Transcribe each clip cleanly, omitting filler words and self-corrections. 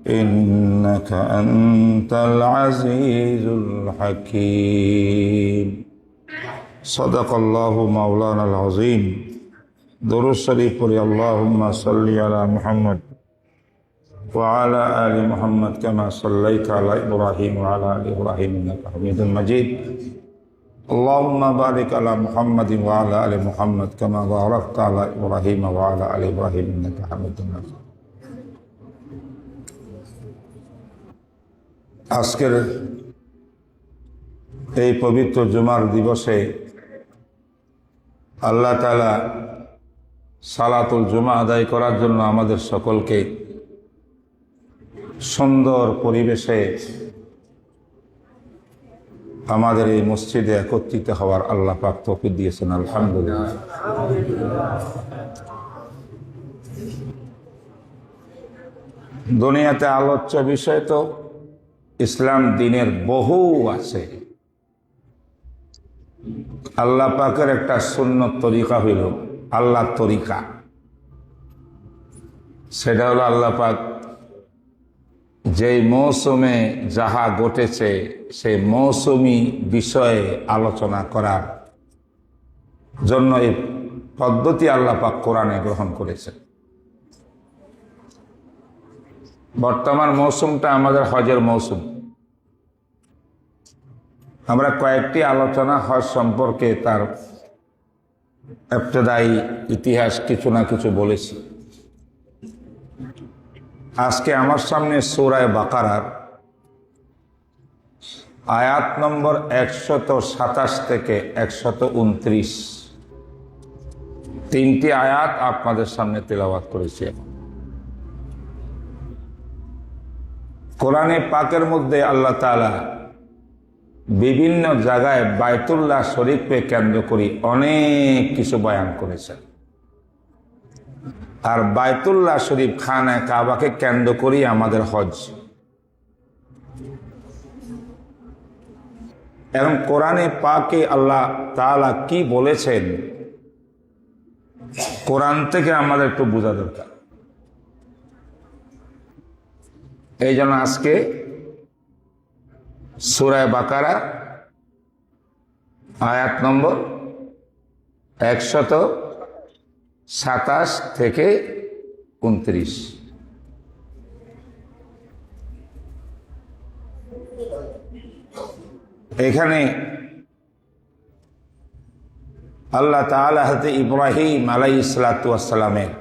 إنك أنت العزيز الحكيم صدق الله مولانا العظيم درود شريف اللهم صل على محمد وعلى آل محمد كما صليت على إبراهيم وعلى آل إبراهيم إنك حميد مجيد اللهم بارك على محمد وعلى آل محمد كما باركت على إبراهيم وعلى آل إبراهيم إنك حميد مجيد আজকের এই পবিত্র জুমার দিবসে আল্লাহ তাআলা সালাতুল জুমা আদায় করার জন্য আমাদের সকলকে সুন্দর পরিবেশে আমাদের এই মসজিদে একত্রিত হওয়ার আল্লাহ পাক তৌফিক দিয়েছেন। আলহামদুলিল্লাহ। দুনিয়াতে আলোচ্য বিষয় তো ইসলাম দিনের বহু আছে। আল্লাহ পাকের একটা সুন্নত তরিকা হইল আল্লাহর তরিকা। সেটা হলো আল্লাহ পাক যেই মৌসুমে যাহা ঘটেছে সেই মৌসুমি বিষয়ে আলোচনা করার জন্য এই পদ্ধতি আল্লাহ পাক কোরআনে গ্রহণ করেছেন। বর্তমান মৌসুমটা আমাদের হজের মৌসুম। আমরা কয়েকটি আলোচনা হজ সম্পর্কে তার ইবতিদায়ী ইতিহাস কিছু না কিছু বলেছি। আজকে আমার সামনে সূরা বাকারার আয়াত নম্বর 127 থেকে 129 তিনটি আয়াত আপনাদের সামনে তেলাওয়াত করেছি। কোরআনে পাকের মধ্যে আল্লাহ তাআলা বিভিন্ন জায়গায় বায়তুল্লাহ শরীফকে কেন্দ্র করে অনেক কিছু বয়ান করেছেন, আর বায়তুল্লাহ শরীফ খানা কাবাকে কেন্দ্র করি আমাদের হজ। এবং কোরআনে পাকে আল্লাহ তাআলা কি বলেছেন কোরআন থেকে আমাদের একটু বোঝা দরকার। এই জন্য আজকে সূরা বাকারা আয়াত নম্বর 127 থেকে 29 এখানে আল্লাহ তাআলা হযরত ইব্রাহিম আলাইহিস সালাতু ওয়াস সালামের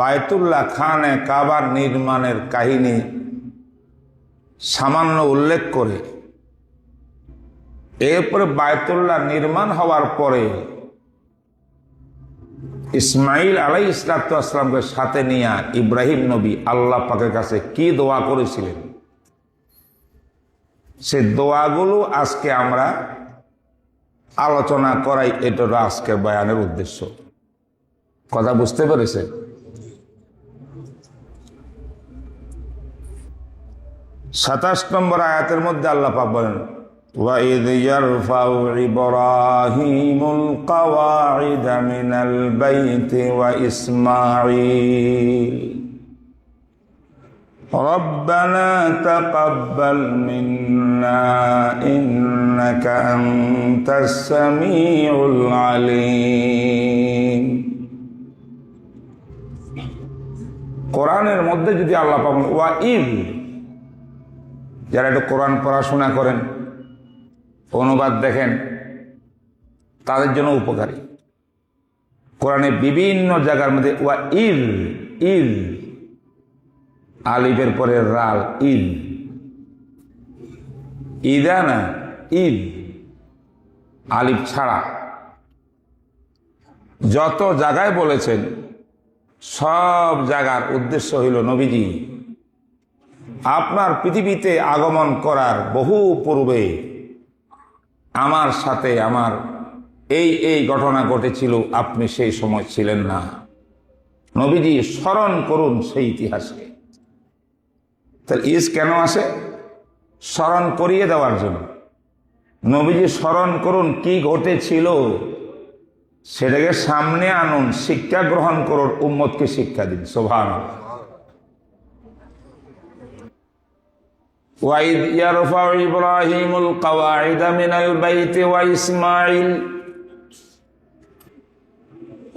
বায়তুল্লাহ খানে কাবার নির্মাণের কাহিনী সামান্য উল্লেখ করে এরপরে বায়তুল্লাহ নির্মাণ হওয়ার পরে ইসমাইল আলাইহিস সালাতু ওয়াস সালামকে সাথে নিয়ে ইব্রাহিম নবী আল্লাহ পাকের কাছে কি দোয়া করেছিলেন সে দোয়াগুলো আজকে আমরা আলোচনা করাই। এটা আজকের বয়ানের উদ্দেশ্য। কথা বুঝতে পেরেছে? 27 নম্বর আয়াতের মধ্যে আল্লাহ পাক বলেন وَإِذْ يَرْفَعُ إِبْرَاهِيمُ الْقَوَاعِدَ مِنَ الْبَيْتِ وَإِسْمَاعِيلُ رَبَّنَا تَقَبَّلْ مِنَّا إِنَّكَ أَنْتَ السَّمِيعُ الْعَلِيمُ। কোরআনের মধ্যে যদি আল্লাহ পাক ওয়াইদ, যারা একটু কোরআন পড়াশোনা করেন অনুবাদ দেখেন তাদের জন্য উপকারী। কোরআনে বিভিন্ন জায়গার মধ্যে ওয়াইদ ইদ আলিফের পরে রাল ইদ ইদানা ইদ আলিফ ছাড়া যত জায়গায় বলেছেন সব জায়গার উদ্দেশ্য হইল নবীজি আপনার পৃথিবীতে আগমন করার বহু পূর্বে আমার সাথে আমার এই ঘটনা ঘটেছিল, আপনি সেই সময় ছিলেন না। নবীজি স্মরণ করুন সেই ইতিহাসকে। তাহলে ইজ কেন আসে? স্মরণ করিয়ে দেওয়ার জন্য। নবীজি স্মরণ করুন কি ঘটেছিল সেটাকে সামনে আনুন, শিক্ষা গ্রহণ করুন, উম্মতকে শিক্ষা দিন। সুবহানাল্লাহ। ওয়াইদ ইয়ারফাউ ইব্রাহিমুল কাওয়াইদা মিনাল বাইতি ওয়া ইসমাঈল,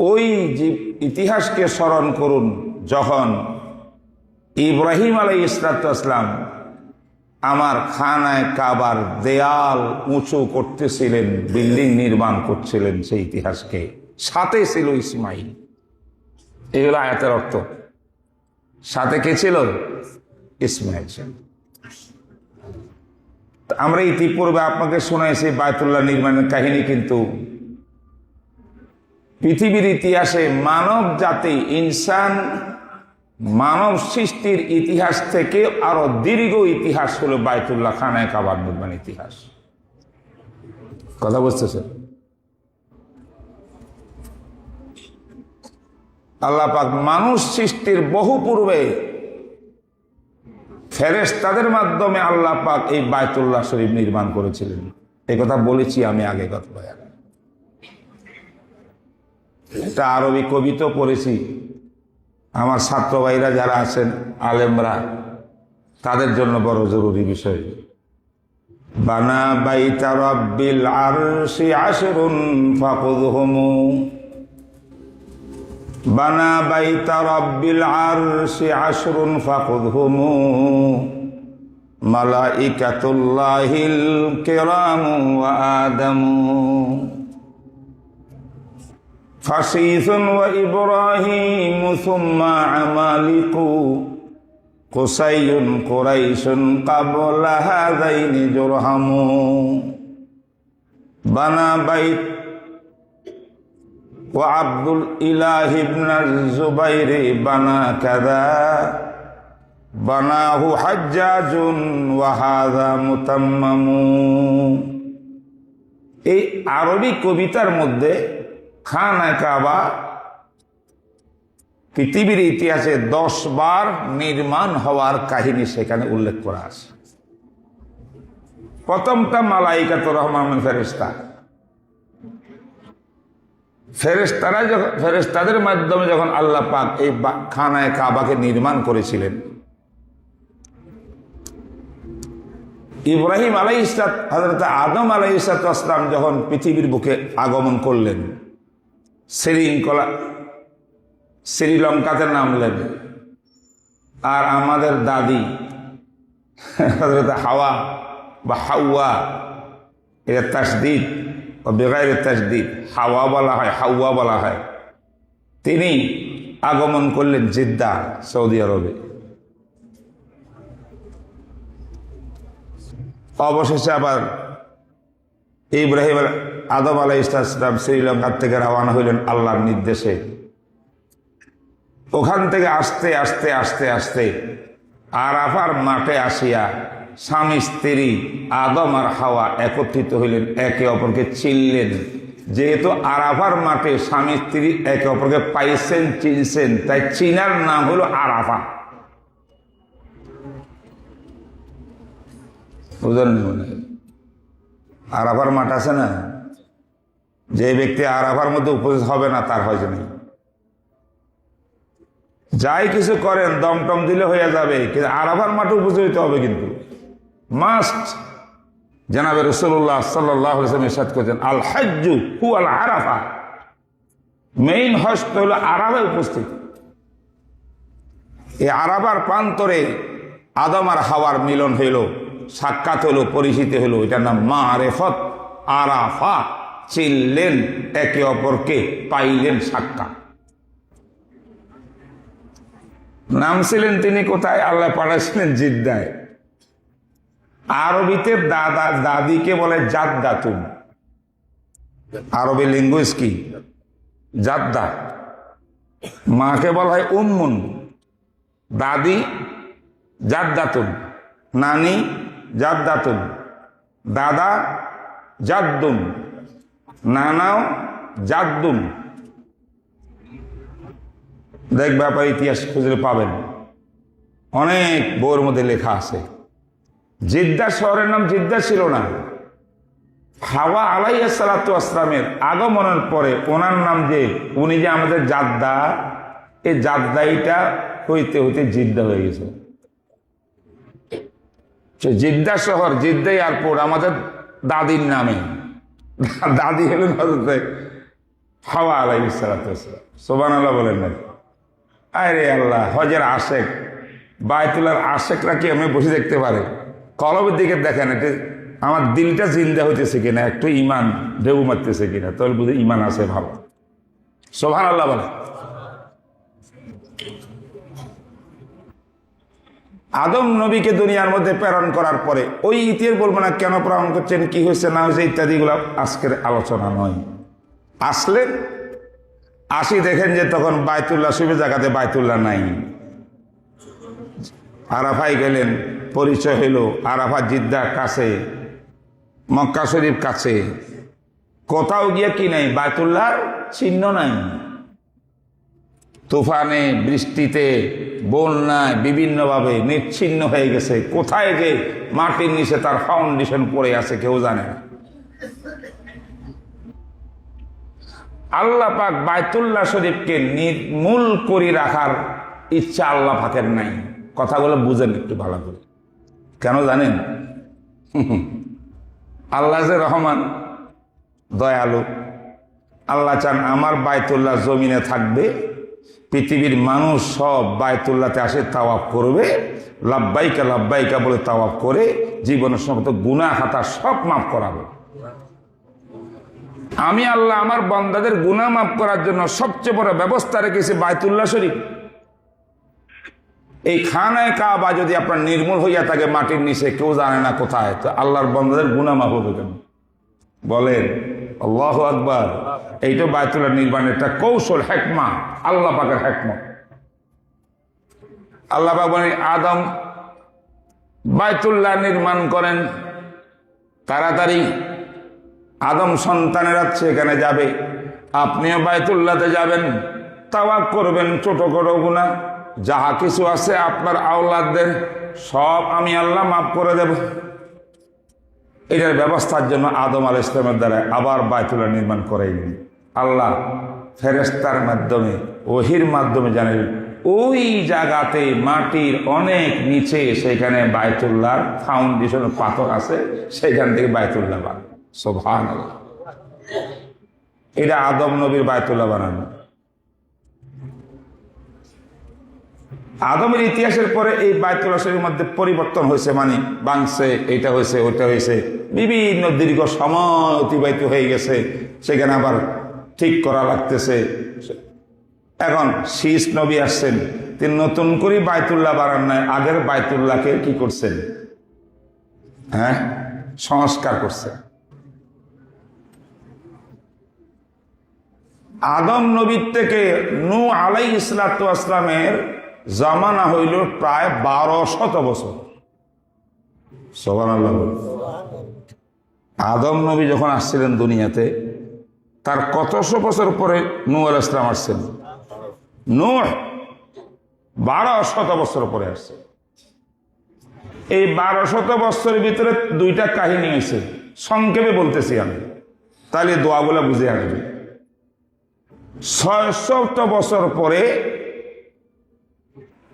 ওই যে ইতিহাসকে স্মরণ করুন যখন ইব্রাহিম আলাইহিস সালাম আমার খানায় কাবার দেয়াল উঁচু করতেছিলেন, বিল্ডিং নির্মাণ করছিলেন, সেই ইতিহাসকে, সাথে ছিল ইসমাইল। এই হলো আয়াতের অর্থ। সাথে কে ছিল? ইসমাইল ছিল। আমরা ইতিপূর্বে আপনাকে শোনাইছি বায়তুল্লাহ নির্মাণের কাহিনী, কিন্তু পৃথিবীর ইতিহাসে মানব জাতি, ইনসান, মানব সৃষ্টির ইতিহাস থেকে আরো দীর্ঘ ইতিহাস হলো বায়তুল্লাহ খানায় কাবার নির্মাণ ইতিহাস। কথা বুঝতেছেন? আল্লাহ পাক মানুষ সৃষ্টির বহু পূর্বে ফেরেশতাদের মাধ্যমে আল্লাহ পাক এই বায়তুল্লাহ শরীফ নির্মাণ করেছিলেন। এই কথা বলেছি আমি আগে গত বয়ানে। এটা আরবি কবিতা পড়েছি। আমার ছাত্র ভাইরা যারা আছেন, আলেমরা, তাদের জন্য বড় জরুরি বিষয়। বানা বাইতা রাব্বিল আরশি আশরুন ফাকুযহুমু, বানা বাইতা রাব্বিল আরশি আশরুন ফাকুযহুমু মালাইকাতুল্লাহিল কিরামু ওয়া আদামু ফাসিসুন ওয়া ইব্রাহিমু সুম্মা আমালিকু কুসাইয়ুন কুরাইশুন ক্বাবলা হাযাইনি জুরহামু বানা বাইত ওয়া আব্দুল ইলাহি ইবনে যুবাইর বানা কাযা বানাহু হাজ্জাজুন ওয়া হাযা মুতাম্মামু। এই আরবি কবিতার মধ্যে খানা কাবা পৃথিবীর ইতিহাসে 10 বার নির্মাণ হওয়ার কাহিনী সেখানে উল্লেখ করা আছে। প্রথমটা মালাইকাতুর রহমান ফেরেশতা, ফেরেশতাদের মাধ্যমে যখন আল্লাহ পাক এই খানায় কাবাকে নির্মাণ করেছিলেন, ইব্রাহিম আলাইহিস সালাম, হযরত আদম আলাইহিস সালাম যখন পৃথিবীর বুকে আগমন করলেন, শ্রীলঙ্কাতে নামলেন, আর আমাদের দাদি হযরত হাওয়া বা হাওয়া, এটা তাসদীদ ও বেগাইরে তাসদীদ, হাওয়া বলা হয়, হাওয়া বলা হয়, তিনি আগমন করলেন জিদ্দা, সৌদি আরবে। অবশেষে আবার ইব্রাহিম আদম আলাইহিস সালাম শ্রীলঙ্কার থেকে রওনা হইলেন আল্লাহর নির্দেশে। ওখান থেকে আস্তে আস্তে আস্তে আস্তে আরাফার মাঠে আসিয়া স্বামী স্ত্রী আদম আর হাওয়া একত্রিত হইলেন, একে অপরকে চিনলেন। যেহেতু আরাফার মাঠে স্বামী স্ত্রী একে অপরকে পাইছেন, চিনছেন, তাই চিনার নাম হলো আরাফা। বুঝলেন? আরাফার মাঠ আছে না, যে ব্যক্তি আরাফার মধ্যে উপস্থিত হবে না তার হয়তো নেই। যাই কিছু করেন দমটম দিলে হয়ে যাবে, কিন্তু আরাফার মাঠে উপস্থিত হতে হবে, কিন্তু মাস্ট। জনাবে রাসূলুল্লাহ সাল্লাল্লাহু আলাইহি ওয়াসাল্লাম ইরশাদ করেছেন, আল হাজ্জু হুয়াল আরাফা, মেইন হজ তো হলো আরাফায় উপস্থিত। এই আরাফার প্রান্তরে আদম আর হাওয়ার মিলন হইল, সাক্ষাৎ হলো, পরিচিতি হলো, এটার নাম মারেফত। আরাফা, চিনলেন একে অপরকে, পাইলেন সাক্ষাৎ। নামছিলেন তিনি কোথায়? আল্লাহ পাঠাচ্ছিলেন জিদ্দায়। আরবিতে দাদা দাদিকে বলে জাদ্দাতুন, আরবি ল্যাঙ্গুয়েজ কি? জাদ্দা। মাকে বলা হয় উম্মুন, দাদি জাদ্দাতুন, নানি জাদ্দাতুন, দাদা জাদ্দুন, নানাও জাদ্দুন। দেখবে আপনার ইতিহাস খুঁজলে পাবেন, অনেক বইয়ের মধ্যে লেখা আছে। জিদ্দা শহরের নাম জিদ্দা ছিল না, হাওয়া আলাইহিস সালাতু ওয়াসসালামের আগমনের পরে ওনার নাম যে উনি যে আমাদের জাদ্দা, এই জাদ্দাইটা হইতে হইতে জিদ্দা হয়ে গেছে। জিদ্দা শহর, জিদ্দা এয়ারপোর্ট আমাদের দাদির নামে। দাদি হলেন হযরতে হাওয়া আলাইহিস সালাতু ওয়াসসালাম। সুবহানাল্লাহ বলেন না? আরে আল্লাহ, হজের আশেক, বায়তুল্লাহর আশেকরা কি আমি বসে দেখতে পারে? কলবের দিকে দেখেন, এটা আমার দিলটা জিন্দা হইতেছে কিনা, একটু ইমান ঢেউ মারতেছে কিনা, তাহলে বুঝে ইমান আছে ভালো। সুবহানাল্লাহ বলে। আদম নবীকে দুনিয়ার মধ্যে প্রেরণ করার পরে ওই ইতিহাস বলবো না, কেন প্রেরণ করছেন, কি হয়েছে না হয়েছে ইত্যাদি গুলো আজকের আলোচনা নয়। আসলেন, আসি দেখেন যে তখন বায়তুল্লাহ শরীফের জায়গাতে বায়তুল্লাহ নাই। আরাফায় গেলেন, পরিচয় হইল আরাফা জিদ্দা কাছে, মক্কা শরীফ কাছে, কোথাও গিয়ে কি নাই, বায়তুল্লাহর চিহ্ন নাই। তুফানে, বৃষ্টিতে, বন্যায় বিভিন্নভাবে নিচ্ছিন্ন হয়ে গেছে। কোথায় যে মাটির নিচে তার ফাউন্ডেশন পড়ে আছে কেউ জানে না। আল্লাহ পাক বায়তুল্লাহ শরীফকে নির্মূল করে রাখার ইচ্ছা আল্লাহ পাকের নাই। কথাগুলো বুঝেন একটু ভালো করে। কেন জানেন? আল্লাহ যে রহমান, দয়ালু, আল্লাহ চান আমার বায়তুল্লাহ জমিনে থাকবে, পৃথিবীর মানুষ সব বায়তুল্লাহতে আসে, তাওয়াফ করবে, লাব্বাইকা লাব্বাইকা বলে তাওয়াফ করে জীবনের সমস্ত গুনাহ খাতা সব মাফ করাবে। আমি আল্লাহ আমার বান্দাদের গুনাহ মাফ করার জন্য সবচেয়ে বড় ব্যবস্থা রেখেছি বায়তুল্লাহ শরীফ। এই খানায় কাবা যদি আপনার নির্মূল হইয়া থাকে মাটির নিচে, কেউ জানে না কোথায়, তো আল্লাহর বান্দাদের গুনাহ মাফ হবে কেন? বলেন আল্লাহু আকবার। এইটা বায়তুল্লাহ নির্মাণের একটা কৌশল, হেকমা, আল্লাহ পাকের হেকমত। আল্লাহ পাক বলেন আদম বায়তুল্লাহ নির্মাণ করেন, তাড়াতাড়ি আদম সন্তানেরা সেখানে যাবে, আপনিও বায়তুল্লাহতে যাবেন, তাওয়াফ করবেন, ছোট বড় গুনাহ যাহা কিছু আছে আপনার আওলাদদের সব আমি আল্লাহ মাফ করে দেব। এটার ব্যবস্থার জন্য আদম আলাইহিস সালামের দ্বারা আবার বায়তুল্লাহ নির্মাণ করাইলেন। আল্লাহ ফেরেশতার মাধ্যমে, ওহির মাধ্যমে জানালেন ওই জায়গাতে মাটির অনেক নিচে সেখানে বায়তুল্লাহর ফাউন্ডেশন পাথর আছে, সেখান থেকে বায়তুল্লাহ বানানো। সুবহানাল্লাহ। এটা আদম নবীর বায়তুল্লাহ বানানো। আদমের ইতিহাসের পরে এই বায়তুল্লাহ শরীফের মধ্যে পরিবর্তন হয়েছে, মানে ভাঙছে, এটা হয়েছে, ওইটা হয়েছে, বিভিন্ন দীর্ঘ সময় অতিবাহিত হয়ে গেছে, সেখানে আবার ঠিক করা লাগতেছে। এখন শীষ নবী আসছেন, তিনি নতুন করে বায়তুল্লাহ বানান নাই, আগের বায়তুল্লাহকে কি করছেন? হ্যাঁ, সংস্কার করছেন। আদম নবীর থেকে নূহ আলাইহিস সালাতু ওয়াসসালামের জামানা হইল প্রায় 1200 বছর। সুবহানাল্লাহ। আদম নবী যখন আসছিলেন দুনিয়াতে, তার কতশো বছর পরে নূহ আলাইহিস সালাম আসছেন? নূহ 1200 বছর পরে আসছে। এই 1200 বছরের ভিতরে দুইটা কাহিনী হয়েছে, সংক্ষেপে বলতেছি আমি, তাহলে দোয়াগুলো বুঝে আসবে। 600 বছর পরে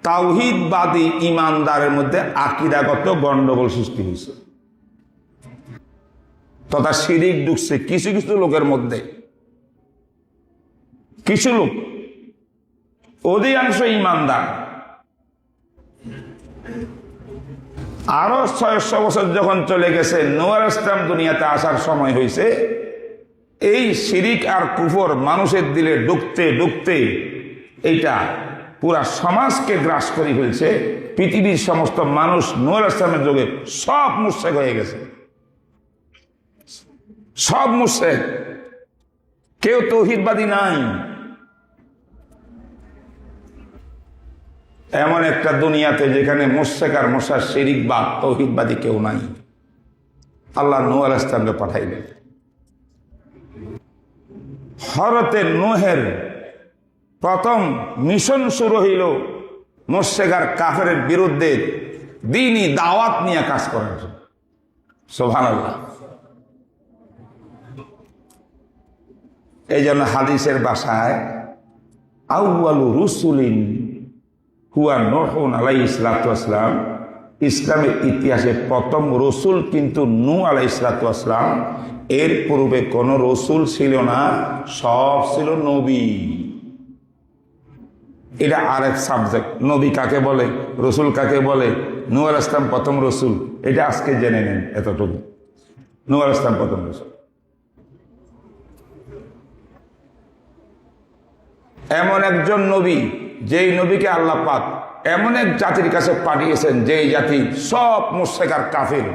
তাওহীদবাদী ইমানদারের মধ্যে আকীদাগত গন্ডগোল সৃষ্টি হয়েছে, তথা শিরিক ঢুকছে কিছু কিছু লোকের মধ্যে। কিছু লোক, অধিকাংশ ইমানদার। আরো 600 বছর যখন চলে গেছে, নূহ আলাইহিস সালাম দুনিয়াতে আসার সময় হয়েছে, এই শিরিক আর কুফর মানুষের দিলে ঢুকতে ঢুকতে এইটা পুরা সমাজকে গ্রাস করে ফেলছে। পৃথিবীর সমস্ত মানুষ নূহ আলাইহিস সালামের যুগে সব মুশরিক হয়ে গেছে, সব মুশরিক, কেউ তাওহীদবাদী নাই। এমন একটা দুনিয়াতে যেখানে মুশরিক আর শিরিকবাদ, তাওহীদবাদী কেউ নাই। আল্লাহ নূহ আলাইহিস সালামকে পাঠাইলেন। হযরতে নূহের প্রথম মিশন শুরু হইল মুশরিক আর কাফেরের বিরুদ্ধে দ্বীনি দাওয়াত নিয়ে কাজ করার জন্য। সুবহানাল্লাহ। এই জন্য হাদিসের ভাষায় আউয়ালু রুসুলিন হুয়া নূহুন আলাইহিস সালাতু ওয়াস সালাম, ইসলামের ইতিহাসে প্রথম রসুল কিন্তু নূহ আলাইহিস সালাতু ওয়াস সালাম। এর পূর্বে কোন রসুল ছিল না, সব ছিল নবী। এটা আরেক সাবজেক্ট। নবী কাকে বলে, রসুল কাকে বলে, নূহ আলাইহিস সালাম প্রথম রসুল, এটা আজকে জেনে নেন। এতটুকু, নূহ আলাইহিস সালাম প্রথম রসুল। এমন একজন নবী, যেই নবীকে আল্লাহ পাক এমন এক জাতির কাছে পাঠিয়েছেন, যেই জাতি সব মুশরিক আর কাফির,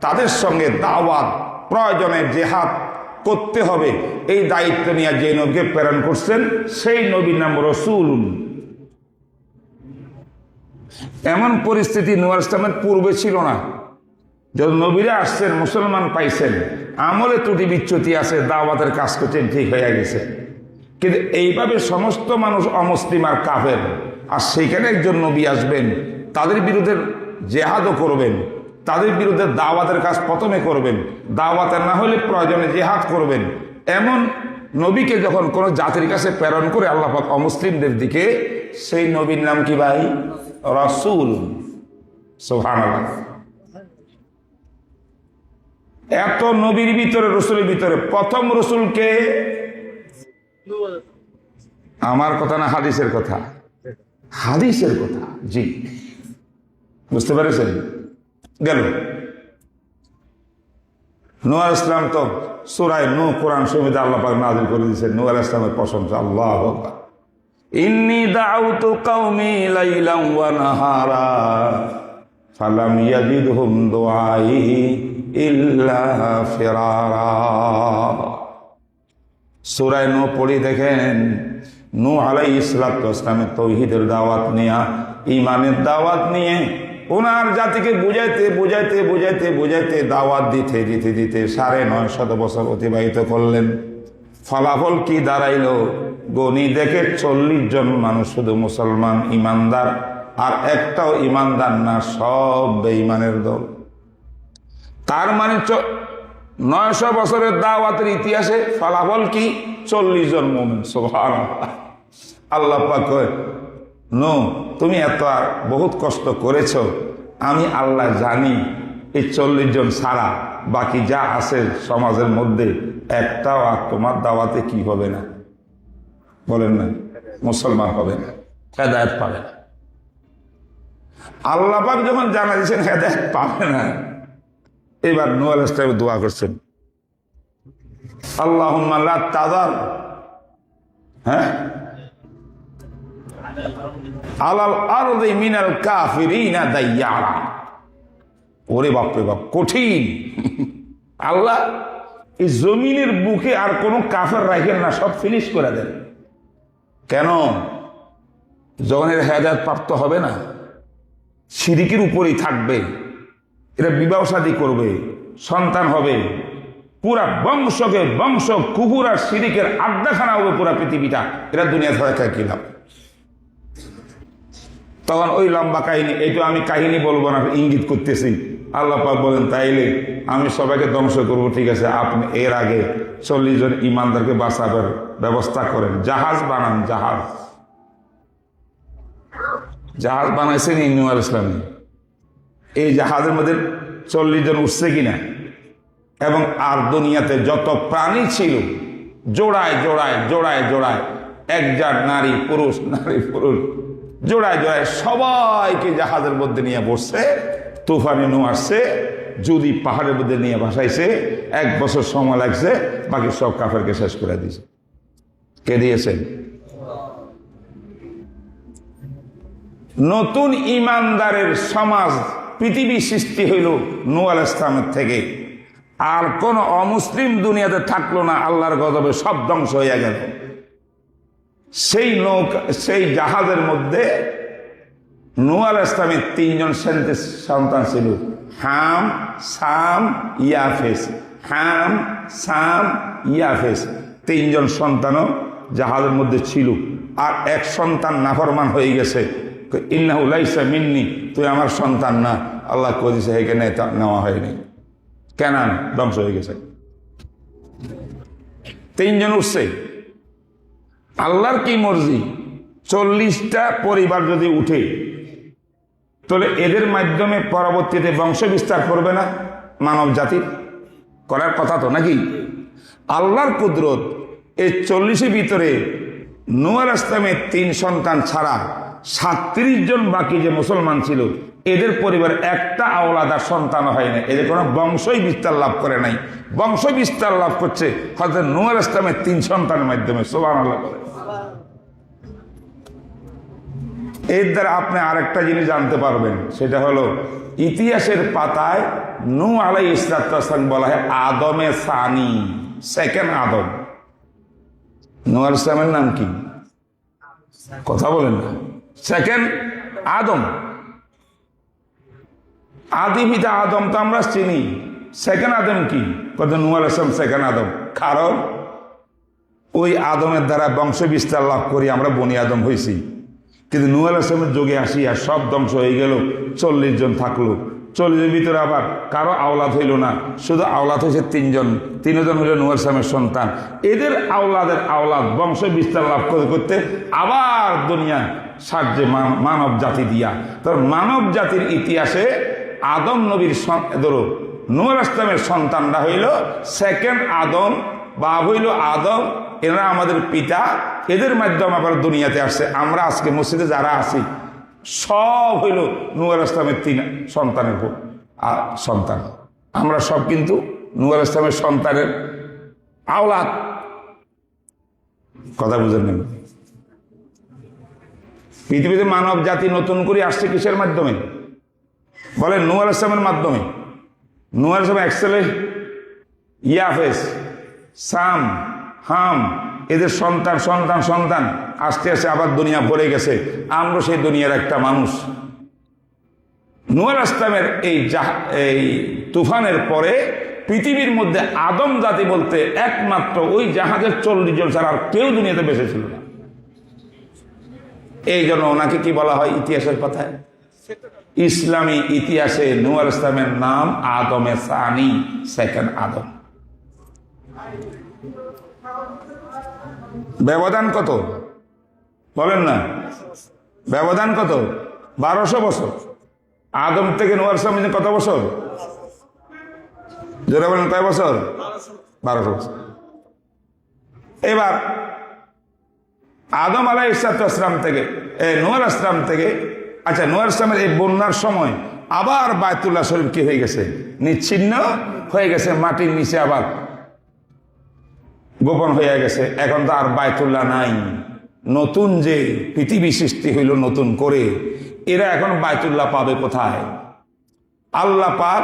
তাদের সঙ্গে দাওয়াত, প্রয়োজনে জিহাদ করতে হবে, এই দায়িত্ব নিয়ে যে নবীকে প্রেরণ করছেন, সেই নবীর নাম রাসূল। এমন পরিস্থিতি নূহ আলাইহিস সালামের পূর্বে ছিল না। যখন নবীরা আসছেন, মুসলমান পাইছেন, আমলে ত্রুটি বিচ্যুতি আছে, দাওয়াতের কাজ করছেন, ঠিক হয়ে গেছে। কিন্তু এইভাবে সমস্ত মানুষ অমুসলিম আর কাফের, আর সেইখানে একজন নবী আসবেন, তাদের বিরুদ্ধে জেহাদও করবেন, তাদের বিরুদ্ধে দাওয়াতের কাজ প্রথমে করবেন, দাওয়াতের না হলে প্রয়োজনে জেহাদ করবেন। এমন নবীকে যখন কোন জাতির কাছে প্রেরণ করে আল্লাহ পাক অমুসলিমদের দিকে, সেই নবীর নাম কি ভাই? রাসূল। সুবহানাল্লাহ। এত নবীর ভিতরে, রসুলের ভিতরে প্রথম রসুলকে, আমার কথা না হাদিসের কথা, হাদিসের কথা, জি, বুঝতে পেরেছেন? গেল নূহ আলাইহিস সালাম তো সূরা নূহ কোরআন শরীফে আল্লাহ পাক নাযিল করে দিয়েছেন নূহ আলাইহিস সালামের প্রশংসা। আল্লাহু আকবার। ইন্নী দাউতু কওমি লাইলান ওয়া নাহারা ফালাম ইয়াজিদহুম দুআই ইল্লা ফিরারা। সূরা নূহ পড়ে দেখেন, নূহ আলাইহিস সালাতু ওয়াস সালামের তাওহীদের দাওয়াত নিয়ে, ঈমানের দাওয়াত নিয়ে ওনার জাতিকে বুঝাইতে বুঝাইতে বুঝাইতে বুঝাইতে দাওয়াত দিতে দিতে দিতে ৯৫০ বছর অতিবাহিত করলেন। ফলাফল কি দাঁড়াইল? গণি দেখে ৪০ জন মানুষ শুধু মুসলমান ইমানদার, আর একটাও ইমানদার না, সব বেঈমানের দল। তার মানে ৯০০ বছরের দাওয়াতের ইতিহাসে ফলাফল কি? ৪০ জন মুমিন। সুবহানাল্লাহ। আল্লাহ পাক কয়, নূহ তুমি এত বহুত কষ্ট করেছ, আমি আল্লাহ জানি এই ৪০ জন ছাড়া বাকি যা আছে সমাজের মধ্যে, একটাও আর তোমার দাওয়াতে কি হবে না, বলেন না, মুসলমান হবে না, হেদায়েত পাবে না। আল্লাহ পাক যখন জানা দিয়েছেন হেদায়েত পাবে না, এবার নূহ আলাইহিস সালাম দোয়া করছেন, আল্লাহুম্মা লা তাযার আলাল আরদি মিনাল কাফিরিনা দাইয়ারা। ওরে বাপ রে বাপ, কঠিন। আল্লাহ এই জমিনের বুকে আর কোনো কাফের রাখেন না, সব ফিনিশ করে দেন। কেন? যখন এর হেদায়েত প্রাপ্ত হবে না, শিরিকের উপরেই থাকবে, এরা বিবাহ শাদী করবে, সন্তান হবে, পুরা বংশকে বংশ কুকুর আর শিরিকের আড্ডাখানা হবে পুরা পৃথিবীটা, এরা দুনিয়া থাকা কি লাভ? তখন ওই লম্বা কাহিনী, এইটা আমি কাহিনী বলবো না, ইঙ্গিত করতেছি। আল্লাহ পাক বলেন, তাইলে আমি সবাইকে ধ্বংস করবো, ঠিক আছে, আপনি এর আগে ৪০ জন ইমানদারকে বাঁচাবার ব্যবস্থা করেন, জাহাজ বানান। জাহাজ বানাইছেন নূহ আলাইহিস সালাম। এই জাহাজের মধ্যে ৪০ জন উঠছে কিনা, এবং আর দুনিয়াতে যত প্রাণী ছিল জোড়ায় জোড়ায় জোড়ায় জোড়ায়, একজন নারী পুরুষ জোড়ায় জোড়ায় সবাইকে জাহাজের মধ্যে নিয়ে বসছে। তুফানে নূহ আসছে, যদি পাহাড়ের মধ্যে নিয়ে ভাসাইছে, ১ বছর সময় লাগছে, বাকি সব কাফেরকে শেষ করে দিয়েছে। কে দিয়েছেন? নতুন ইমানদারের সমাজ পৃথিবী সৃষ্টি হইল নূহ আলাইহিস সালামের থেকে। আর কোন অমুসলিম দুনিয়াতে থাকলো না, আল্লাহর গজবে সব ধ্বংস হয়ে গেল। সেই জাহাজের মধ্যে নূহ আলাইহিস সালামের ৩ জন সন্তান ছিল, হাম, সাম, ইয়াফেস। হাম, সাম, ইয়াফেস ৩ জন সন্তানও জাহাজের মধ্যে ছিল। আর এক সন্তান নাফরমান হয়ে গেছে, ইন্নাহু লাইসা মিন্নি, তুই আমার সন্তান না। আল্লাহ কই দিয়েছে, এখানে নেওয়া হয়নি, কেনান ধ্বংস হয়ে গেছে। ৩ জন উঠছে, আল্লাহর কি মর্জি, 40টা পরিবার যদি উঠে তাহলে এদের মাধ্যমে পরবর্তীতে বংশ বিস্তার করবে না মানব জাতির? করার কথা তো নাকি? আল্লাহর কুদরত, এই 40-এর ভিতরে নূহ আলাইহিস সালামের 3 সন্তান ছাড়া 37 জন বাকি যে মুসলমান ছিল, এদের পরিবার একটা আওলাদার সন্তান হয় না, এদের কোনো বংশই বিস্তার লাভ করে নাই। বংশ বিস্তার লাভ করছে হযরত নূহ আলাইহিস সালামের 3 সন্তানের মাধ্যমে। সুবহানাল্লাহ। এর দ্বারা আপনি আরেকটা জিনিস জানতে পারবেন, সেটা হলো ইতিহাসের পাতায় নূহ আলাইহিস সালাম বলা হয় আদমে সানি, সেকেন্ড আদম। নূহ আলাইহিস সালামের নাম কি? কথা বলেন না। সেকেন্ড আদম। আদি পিতা আদম তো আমরা চিনি, সেকেন্ড আদম কি? কত নূহ আলাইহিস সালাম সেকেন্ড আদম, কারণ ওই আদমের দ্বারা বংশ বিস্তার লাভ করি আমরা বনি আদম হয়েছি। কিন্তু নূহ আলাইহিস সালামের যুগে আসিয়া সব ধ্বংস হয়ে গেল, 40 জন থাকলো। 40-এর ভিতরে আবার কারো আওলাদ হইল না, শুধু আওলাদ হয়েছে 3 জন। 3 জন হইল নূহ আলাইহিস সালামের সন্তান। এদের আওলাদের আওলাদ বংশ বিস্তার লাভ করতে করতে আবার দুনিয়া সাহায্যে মানব জাতি দিয়া। তোর মানব জাতির ইতিহাসে আদম নবীর ধরো নূহ আলাইহিস সালামের সন্তানরা হইল সেকেন্ড আদম, বা হইল আদম, এরা আমাদের পিতা। এদের মাধ্যমে আবার দুনিয়াতে আসছে। আমরা আজকে মসজিদে যারা আছি সব হইল নূহ আলাইহিস সালামের 3 সন্তানের সন্তান। আমরা সব কিন্তু নূহ আলাইহিস সালামের সন্তানের আওলাদ। কথা বুঝেন না? পৃথিবীতে মানব জাতি নতুন করে আসছে কিসের মাধ্যমে বলেন? নূহ আলাইহিস সালামের মাধ্যমে। নূহ আলাইহিস সালাম একসেলে ইয়াফেস, সাম, হাম, এদের সন্তান সন্তান সন্তান আস্তে আস্তে আবার দুনিয়া ভরে গেছে। আমরা সেই দুনিয়ার একটা মানুষ। নূহ আলাইহিস সালামের এই তুফানের পরে পৃথিবীর মধ্যে আদম জাতি বলতে একমাত্র ওই জাহাজের 40 জন ছাড়া আর কেউ দুনিয়াতে বেঁচে ছিল না। এই জন্য ওনাকে কি বলা হয় ইতিহাসের পাতায়? ইসলামী ইতিহাসে নূহ আলাইহিস সালামের নাম আদমে সানি, সেকেন্ড আদম। ব্যবধান কত বলেন না? ব্যবধান কত? 1200 বছর। আদম থেকে নূহ আলাইহিস সালাম কত বছর? যারা বলেন কয় বছর? 1200 বছর। এবার আদম আলাইহিস সালাম থেকে নূহ আলাইহিস সালাম থেকে, আচ্ছা নূহ আলাইহিস সালামের এই বন্যার সময় আবার বায়তুল্লাহ শরীফ কি হয়ে গেছে? নিচ্ছিন্ন হয়ে গেছে, মাটির নিচে আবার গোপন হয়ে গেছে। এখন তো আর বায়তুল্লাহ নাই। নতুন যে পৃথিবী সৃষ্টি হইল নতুন করে, এরা এখন বায়তুল্লাহ পাবে কোথায়? আল্লাহ পাক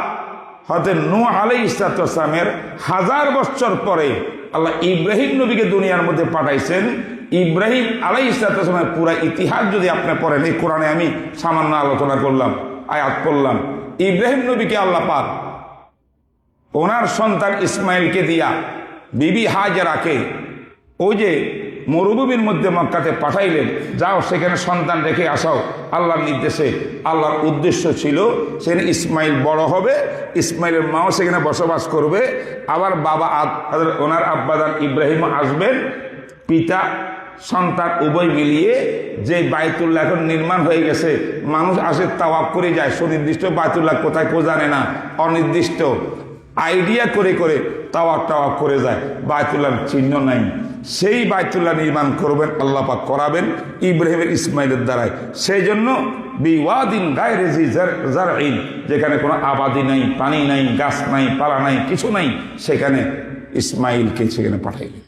হযরত নূহ আলাইহিস সালামের 1000 বছর পরে আল্লাহ ইব্রাহিম নবীকে দুনিয়ার মধ্যে পাঠাইছেন। ইব্রাহিম আলাইহিস সালামের পুরা ইতিহাস যদি আপনি পড়েন, এই কোরআনে আমি সামান্য আলোচনা করলাম, আয়াত পড়লাম। ইব্রাহিম নবীকে আল্লাহ পাক ওনার সন্তান ইসমাইলকে দিয়া বিবি হাজেরাকে ওই যে মরুভূমির মধ্যে মক্কাতে পাঠাইলেন, যাও সেখানে সন্তান রেখে আসাও আল্লাহর নির্দেশে। আল্লাহর উদ্দেশ্য ছিল সেখানে ইসমাইল বড় হবে, ইসমাইলের মাও সেখানে বসবাস করবে, আবার বাবা ওনার আব্বাদান ইব্রাহিম আসবেন। পিতা সন্তান উভয় মিলিয়ে যে বায়তুল্লাহ এখন নির্মাণ হয়ে গেছে, মানুষ আসে তাওয়াফ করে যায়, সুনির্দিষ্ট বায়তুল্লাহ কোথায় কেউ জানে না, অনির্দিষ্ট আইডিয়া করে করে তাওয়াফ করে যায়, বায়তুল্লাহর চিহ্ন নাই। সেই বায়তুল্লাহ নির্মাণ করবেন আল্লাহ পাক, করাবেন ইব্রাহিমের ইসমাইলের দ্বারাই। সেই জন্য বিওয়াদিন গায়রি জি জারইন, যেখানে কোনো আবাদি নাই, পানি নাই, গাছ নাই, পালা নাই, কিছু নাই, সেখানে ইসমাইলকে সেখানে পাঠাইলেন।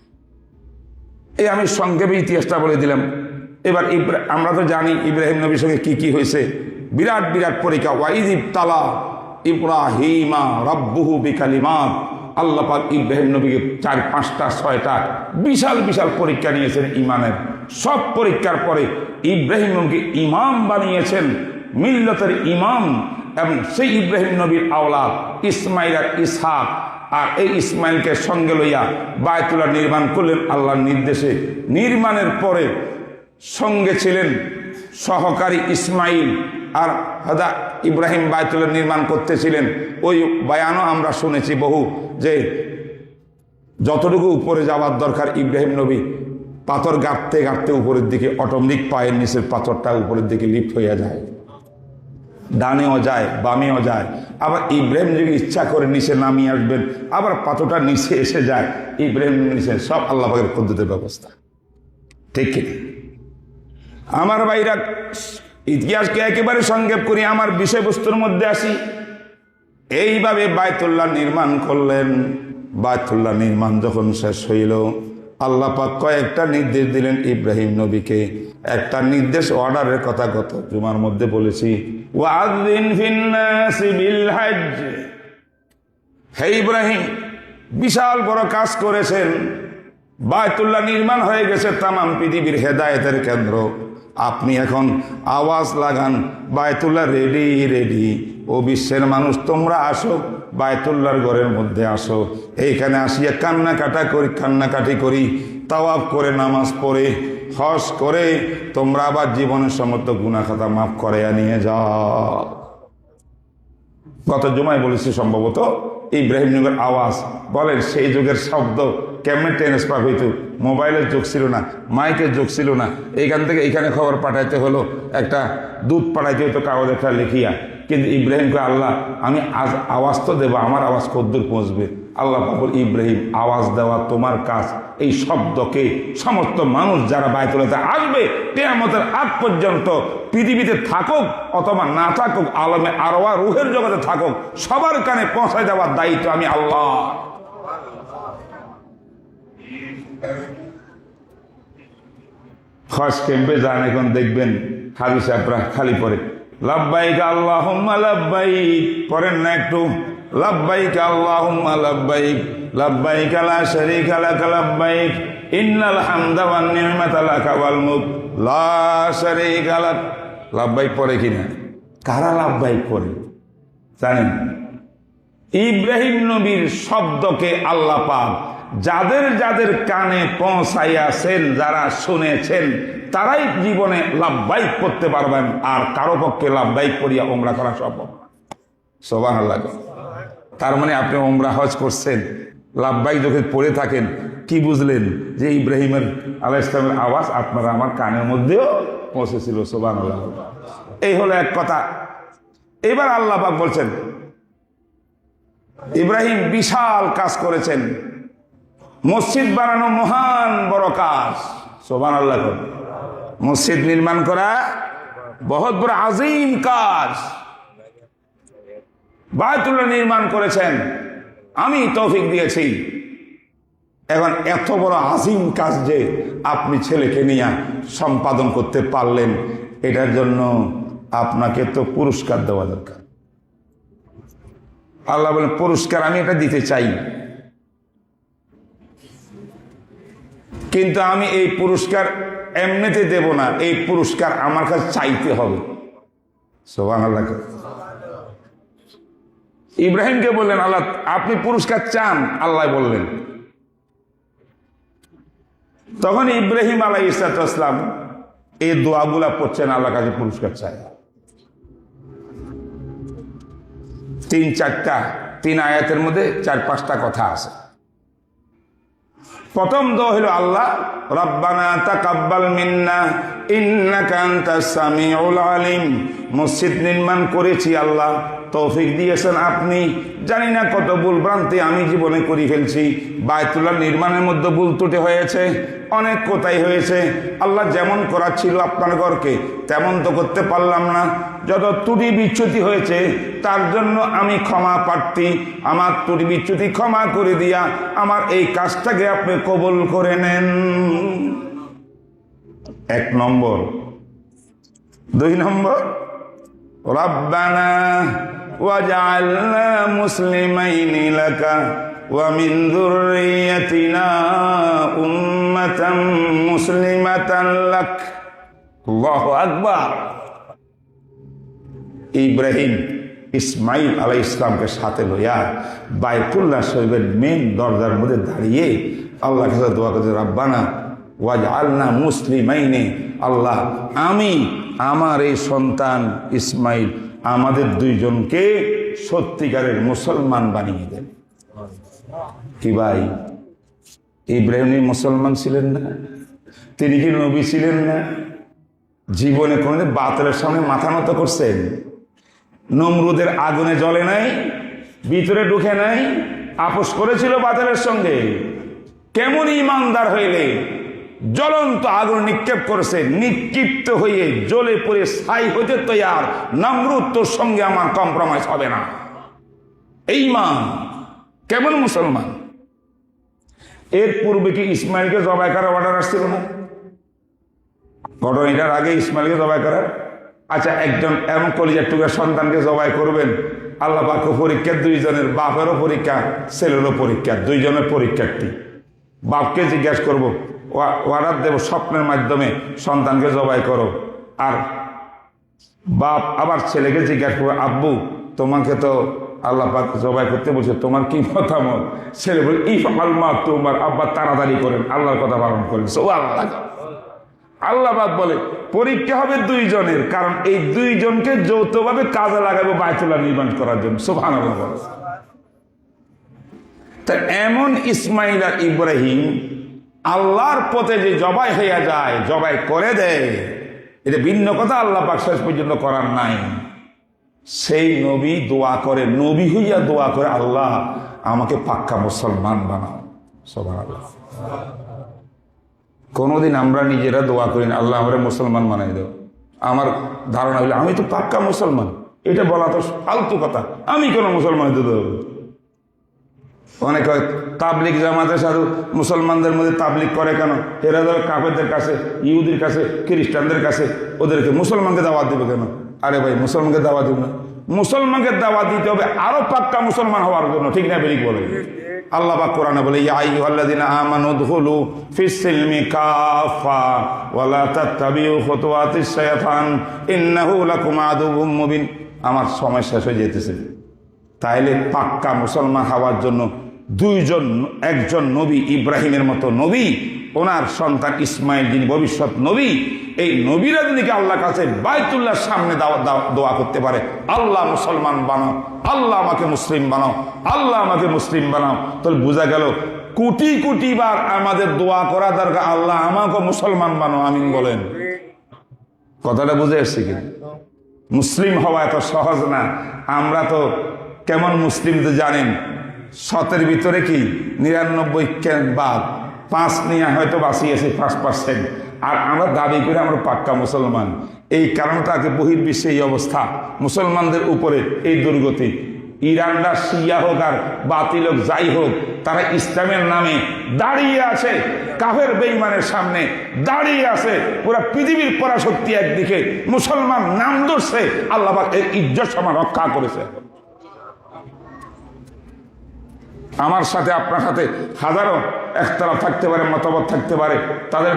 এই আমি সংক্ষেপে ইতিহাসটা বলে দিলাম। এবার আমরা তো জানি ইব্রাহিম নবীর সঙ্গে কি কি হয়েছে। বিরাট বিরাট পরীক্ষা। ওয়াইদ ইবতালা ইব্রাহিমা রাব্বুহু বিকালিমাত, আল্লাহ পাক ইব্রাহিম নবীকে 4, 5টা 6টা বিশাল বিশাল পরীক্ষা নিয়েছেন ইমানের। সব পরীক্ষার পরে ইব্রাহিম নবীকে ইমাম বানিয়েছেন, মিল্লতের ইমাম। এবং সেই ইব্রাহিম নবীর আওলাদ ইসমাইল আর ইসহাক, আর এই ইসমাইলকে সঙ্গে লইয়া বায়তুল্লাহ নির্মাণ করলেন আল্লাহর নির্দেশে। নির্মাণের পরে সঙ্গে ছিলেন সহকারী ইসমাইল, আর হাদা ইব্রাহিম বায়তুল্লাহ নির্মাণ করতেছিলেন। ওই বয়ানও আমরা শুনেছি বহু, যে যতটুকু উপরে যাওয়ার দরকার ইব্রাহিম নবী পাথর গাঁটতে গাঁটতে উপরের দিকে অটোমেটিক পায়ের নিচের পাথরটা উপরের দিকে লিফট হয়ে যায়, ডানেও যায় বামেও যায়। আবার ইব্রাহিম যদি ইচ্ছা করে নিচে নামিয়ে আসবেন, আবার পাথরটা নিচে এসে যায়, ইব্রাহিম নিচে, সব আল্লাহ পাকের কুদরতের ব্যবস্থা। ঠিক কিনা? আমার ভাইরা, ইতিহাসকে একেবারে সংক্ষেপ করি, আমার বিষয়বস্তুর মধ্যে আসি। এইভাবে বায়তুল্লাহ নির্মাণ করলেন। বায়তুল্লাহ নির্মাণ যখন শেষ হইল, আল্লাহ পাক কয়েকটা নির্দেশ দিলেন ইব্রাহিম নবীকে। একটা নির্দেশ, অর্ডারের কথা গত জুমার মধ্যে বলেছি, ওয়াযিন ফিন্নাসি বিল হজ্জ। হে ইব্রাহিম, বিশাল বড় কাজ করেছেন, বায়তুল্লাহ নির্মাণ হয়ে গেছে, তামাম পৃথিবীর হেদায়েতের কেন্দ্র। আপনি এখন আওয়াজ লাগান, বায়তুল্লাহ রেডি রেডি, ও বিশ্বের মানুষ তোমরা আসো, বায়তুল্লাহর ঘরের মধ্যে আসো। এইখানে আসিয়া কান্নাকাটি করি, তাওয়াফ করে, নামাজ পড়ে, হজ করে তোমরা আবার জীবনের সমস্ত গুনাহ খাতা মাফ করে নিয়ে যাও। গত জুমায় বলেছি সম্ভবত, ইব্রাহিম নবীর আওয়াজ, বলেন সেই যুগের শব্দ কেমনে ট্রান্সফার হইতো? মোবাইলের যুগ ছিল না, মাইকের যুগ ছিল না, এইখান থেকে এইখানে খবর পাঠাইতে হলো, একটা দুধ পাঠাইতে হতো কাগজ একটা লিখিয়া। কিন্তু ইব্রাহিমকে আল্লাহ, আমি আজ আওয়াজ তো দেবো, আমার আওয়াজ কদ্দূর পৌঁছবে? আল্লাহ বল, ইব্রাহিম আওয়াজ দেওয়া তোমার কাজ। এই শব্দকে সমস্ত মানুষ যারা বায়তুল্লাহতে আসবে কিয়ামতের আগ পর্যন্ত, পৃথিবীতে থাকুক অথবা না থাকুক, আলমে আরওয়াহ রূহের জগতে থাকুক, সবার কানে পৌঁছায় দেওয়ার দায়িত্ব আমি আল্লাহ। হজ ক্যাম্পে যান, এখন দেখবেন হাজি সাহেবরা খালি পরে লাব্বাইক আল্লাহুম্মা লাব্বাইক, পড়েন না একটু? লাব্বাইক আল্লাহুম্মা লাব্বাইক, লাব্বাইক লা শারীকা লাক লাব্বাইক, ইন্নাল হামদা ওয়ান নি'মাতা লাকা ওয়াল মুলক লা শারীকা লাক। লাব্বাইক পড়ে কিনা? কারা লাব্বাইক পড়ে জানেন? ইব্রাহিম নবীর শব্দকে আল্লাহ পাক যাদের যাদের কানে পৌঁছাইয়াছেন, যারা শুনেছেন, তারাই জীবনে লাভবাহিক করতে পারবেন। আর কারো পক্ষে লাভবাহিক করিয়া ওমরা করা সম্ভব না। সুবহানাল্লাহ। তার মানে আপনি ওমরা হজ করছেন, লাভবাহিক যখন পড়ে থাকেন, কি বুঝলেন? যে ইব্রাহিমের আলাইহিস সালামের আওয়াজ আপনারা আমার কানের মধ্যেও পৌঁছেছিল। সুবহানাল্লাহ। এই হলো এক কথা। এবার আল্লাহ পাক বলছেন, ইব্রাহিম বিশাল কাজ করেছেন, মসজিদ বানানো মহান বড় কাজ। সুবহানাল্লাহ। মসজিদ নির্মাণ করা বহুত বড় আজিম কাজ। বায়তুল্লাহ নির্মাণ করেছেন, আমি তৌফিক দিয়েছি। এখন এত বড় আজিম কাজ যে আপনি ছেলেকে নিয়ে সম্পাদন করতে পারলেন, এটার জন্য আপনাকে তো পুরস্কার দেওয়া দরকার। আল্লাহ বলেন, পুরস্কার আমি এটা দিতে চাই, কিন্তু আমি এই পুরস্কার এমনিতে দেব না, এই পুরস্কার আমার কাছে চাইতে হবে। সুবহানাল্লাহ। ইব্রাহিমকে বললেন, আল্লাহ আপনি পুরস্কার চান? আল্লাহ বললেন। তখন ইব্রাহিম আলাইহিস সালাম এই দোয়াগুলা পড়ছেন, আল্লাহর কাছে পুরস্কার চায়। 3 আয়াতের মধ্যে 4-5টা কথা আছে। প্রথম দোয়া হলো, আল্লাহ রব্বানা তাকাব্বাল মিন্না ইন্নাকা আনতাস সামিউল আলিম। মসজিদ নির্মাণ করেছি, আল্লাহ তৌফিক দিয়েছেন আপনি। জানি না কত ভুল ভ্রান্তি আমি জীবনে করে ফেলছি। বায়তুল্লাহ নির্মাণের মধ্যে ভুল ত্রুটি হয়েছে, অনেক কোথায় হয়েছে। আল্লাহ যেমন করা ছিল আপনার ঘরকে, তেমন তো করতে পারলাম না। যত ত্রুটি বিচ্যুতি হয়েছে তার জন্য আমি ক্ষমা প্রার্থী। আমার ত্রুটি বিচ্যুতি ক্ষমা করে দিয়া আমার এই কাজটাকে আপনি কবুল করে নেন। 1 নম্বর। 2 নম্বর, রব্বানা ওয়াজআলনা মুসলিমাইনি লাকা ওয়া মিন যুররিয়্যাতিনা উম্মাতান মুসলিমাতান লাক। আল্লাহু আকবার। ইব্রাহিম ইসমাইল আলাইহিস সালামকে সাথে লইয়া বায়তুল্লাহ শরীফের মেন দরজার মধ্যে দাঁড়িয়ে আল্লাহর কাছে দোয়া করতে, রব্বানা ওয়াজআলনা মুসলিমাইনি, আল্লাহ আমি আমার এই সন্তান ইসমাইল আমাদের 2 জনকে সত্যিকারের মুসলমান বানিয়ে দেন। কি ভাই, ইব্রাহিম মুসলমান ছিলেন না? তিনি কি নবী ছিলেন না? জীবনে কোনোদিন বাতিলের সামনে মাথা নত করছেন? নমরুদের আগুনে জ্বলে নাই, ভিতরে ঢুকে নাই, আপোষ করেছিল বাতিলের সঙ্গে। কেমন ইমানদার হইলে জ্বলন্ত আগুন নিক্ষেপ করেছে, নিক্ষিপ্ত হয়ে জ্বলে পড়ে ছাই হইতে তৈয়ার, নমরুদ তোর সঙ্গে আমার কম্প্রোমাইজ হবে না। এই ইমান কেমন মুসলমান? এর পূর্বে কি ইসমাইলকে জবাই করার অর্ডার আসছিল না? ঘটনাটার আগে ইসমাইলকে জবাই করার। আচ্ছা, একজন এমন কলিজার টুকরার সন্তানকে জবাই করবেন, আল্লাহ পাক পরীক্ষা, দুইজনের, বাপেরও পরীক্ষা, ছেলেরও পরীক্ষা, দুইজনের পরীক্ষার্থী। বাপকে জিজ্ঞাসা করবো, অর্ডার দেব স্বপ্নের মাধ্যমে সন্তানকে জবাই করো, আর বাপ আবার ছেলেকে জিজ্ঞাসা করবো, আব্বু তোমাকে তো আল্লাহ পাক জবাই করতে বলছে, তোমার কি মতামত? ছেলে বলে ইফআল মা তুমার, আব্বা তাড়াতাড়ি করেন, আল্লাহর কথা পালন করেন। আল্লাহ পাক বলে পরীক্ষা হবে দুইজনের, কারণ এই দুইজনকে যৌথভাবে কাজে লাগাবো বায়তুল্লাহ নির্মাণ করার জন্য। সুবহানাল্লাহ। তা এমন ইসমাইল আর ইব্রাহিম আল্লাহর পথে যে জবাই হইয়া যায়, জবাই করে দেয়, এটা ভিন্ন কথা। আল্লাহ পাক শেষ পর্যন্ত করার নাই। সেই নবী দোয়া করে, নবী হইয়া দোয়া করে, আল্লাহ আমাকে পাক্কা মুসলমান বানাও। সুবহানাল্লাহ। কোনোদিন আমরা নিজেরা দোয়া করি না, আল্লাহ আমরা মুসলমান বানাই দাও। আমার ধারণা হইলে আমি তো পাক্কা মুসলমান, এটা বলা তো ফালতু কথা। আমি কোনো মুসলমান হইতে দেব? অনেক তাবলিগ জামাতের সাথে মুসলমানদের মধ্যে তাবলিগ করে কেন? এরা ধর কাফেরদের কাছে, ইহুদির কাছে, খ্রিস্টানদের কাছে, ওদেরকে মুসলমানকে দাওয়াত দিবে কেন? আরে ভাই, মুসলমানকে দাওয়াত দিব না, মুসলমানকে দাওয়াত দিতে হবে আরো পাক্কা মুসলমান হওয়ার জন্য, ঠিক না? বেরিক বলে আল্লাহ পাক কোরআনে বলে, ইয়া আইয়ুহাল্লাযীনা আমানু দুখুলু ফিস সিলমি কাফা ওয়া লা তাত্তাবিউ খুতুওয়াতিশ শাইতান ইন্নাহু লাকুম আদুউম মুবিন। আমার সময় শেষ হয়ে যেতেছে। তাইলে পাক্কা মুসলমান হওয়ার জন্য দুইজন, একজন নবী ইব্রাহিমের মতো নবী, ওনার সন্তান ইসমাইল যিনি ভবিষ্যৎ নবী, এই নবীরা যদি আল্লাহর কাছে বাইতুল্লাহর সামনে দোয়া করতে পারে, আল্লাহ মুসলমান বানাও, আল্লাহ আমাকে মুসলিম বানাও, আল্লাহ আমাকে মুসলিম বানাও, তাহলে বোঝা গেল কোটি কোটি বার আমাদের দোয়া করা দরকার, আল্লাহ আমাকে মুসলমান বানাও। আমিন বলেন। কথাটা বুঝে এসছে কি? মুসলিম হওয়া এত সহজ না। আমরা তো কেমন মুসলিম তো জানেন, 100-এর ভিতরে কি 99 বাদ, 5 নিয়ে হয়তো বাঁচিয়েছে 5%। আর আমরা দাবি করে আমরা পাক্কা মুসলমান। এই কারণে তাকে বহির্বিশ্বে এই অবস্থা, মুসলমানদের উপরে এই দুর্গতি। ইরানরা শিয়া হোক আর বাতিল হোক, যাই হোক, তারা ইসলামের নামে দাঁড়িয়ে আছে, কাফের বেঈমানের সামনে দাঁড়িয়ে আছে। পুরা পৃথিবীর পরাশক্তি একদিকে, মুসলমান নাম ধরছে, আল্লাহ পাক এই ইজ্জত সম্মান রক্ষা করেছে। আমার সাথে আপনার সাথে হাজারো একতলাফ থাকতে পারে, মতভেদ থাকতে পারে, তাদের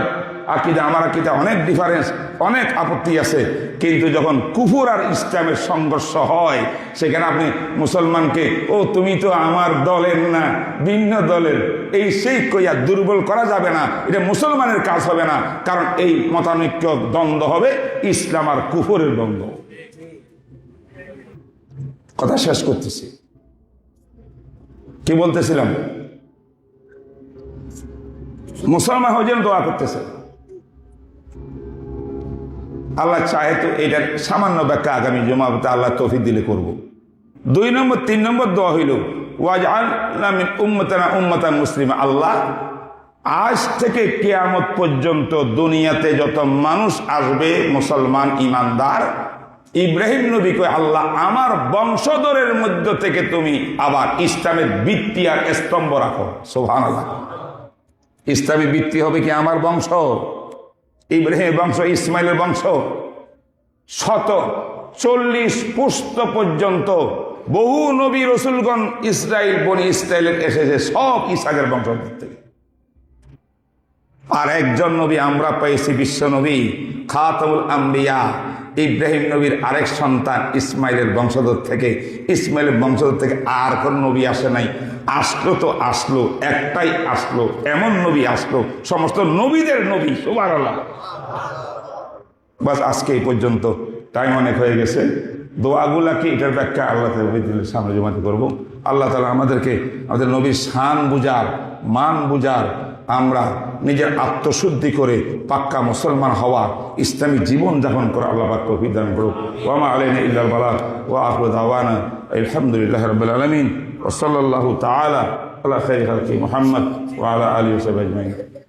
আকীদা আমার আকীদা অনেক ডিফারেন্স, অনেক আপত্তি আছে, কিন্তু যখন কুফর আর ইসলামের সংঘর্ষ হয়, সেখানে আপনি মুসলমানকে, ও তুমি তো আমার দলের না, ভিন্ন দলের, এই সেই কইয়া দুর্বল করা যাবে না। এটা মুসলমানের কাজ হবে না, কারণ এই মতানৈক্য দ্বন্দ্ব হবে ইসলাম আর কুফরের দ্বন্দ্ব। কথা শেষ করতেছি। কি বলতেছিলাম? মুসলমান হওয়ার জন্য দোয়া করতেছে। আল্লাহ চাহে তো এটার সামান্য ব্যাখ্যা আগামী জুমাতে আল্লাহ তৌফিক দিলে করব। 2 নম্বর 3 নম্বর দোয়া হইল, ওয়াজআলনা মিন উম্মাতানা উম্মাতান মুসলিমা। আল্লাহ আজ থেকে কিয়ামত পর্যন্ত দুনিয়াতে যত মানুষ আসবে মুসলমান ইমানদার, ইব্রাহিম নবী কয়, আল্লাহ আমার বংশধরের মধ্য থেকে তুমি আবার ইসলামের ভিত্তি আর স্তম্ভ রাখো। সুবহানাল্লাহ। ইসলামী ভিত্তি হবে কি? আমার বংশ, ইব্রাহিমের বংশ, ইসমাইলের বংশ। 140 পুষ্ট পর্যন্ত বহু নবী রসুলগণ ইসরায়েল, বনি ইসরায়েলের এসেছে, সব ইসহাকের বংশধর থেকে। আর একজন নবী আমরা পেয়েছি, বিশ্ব নবী খাতামুল আম্বিয়া, ইব্রাহিম নবীর আরেক সন্তান ইসমাইলের বংশধর থেকে। ইসমাইলের বংশধর থেকে আর কোন নবী আসে নাই। আসলো তো আসলো, একটাই আসলো, এমন নবী আসলো, সমস্ত নবীদের নবী। সুবহানাল্লাহ। বাস আজকে এই পর্যন্ত, টাইম অনেক হয়ে গেছে। দোয়াগুলা কি, এটার ব্যাখ্যা আল্লাহ সামনে জমাতে করবো। আল্লাহ তাআলা আমাদেরকে আমাদের নবীর শান বুঝার, মান বুঝার, আমরা নিজের আত্মশুদ্ধি করে পাক্কা মুসলমান হওয়া, ইসলামী জীবন যাপন করে আল্লাহ পাক তৌফিক দান করুক। ওয়া মা আলাইনা ইল্লাল বালাগ ওয়া আখিরু দাওয়ানা আলহামদুলিল্লাহি রাব্বিল আলামিন ওয়া সাল্লাল্লাহু তাআলা আলা খাইরি খালকি মুহাম্মদ ওয়া আলা আলিহি ওয়া সাহবিহি আজমাইন।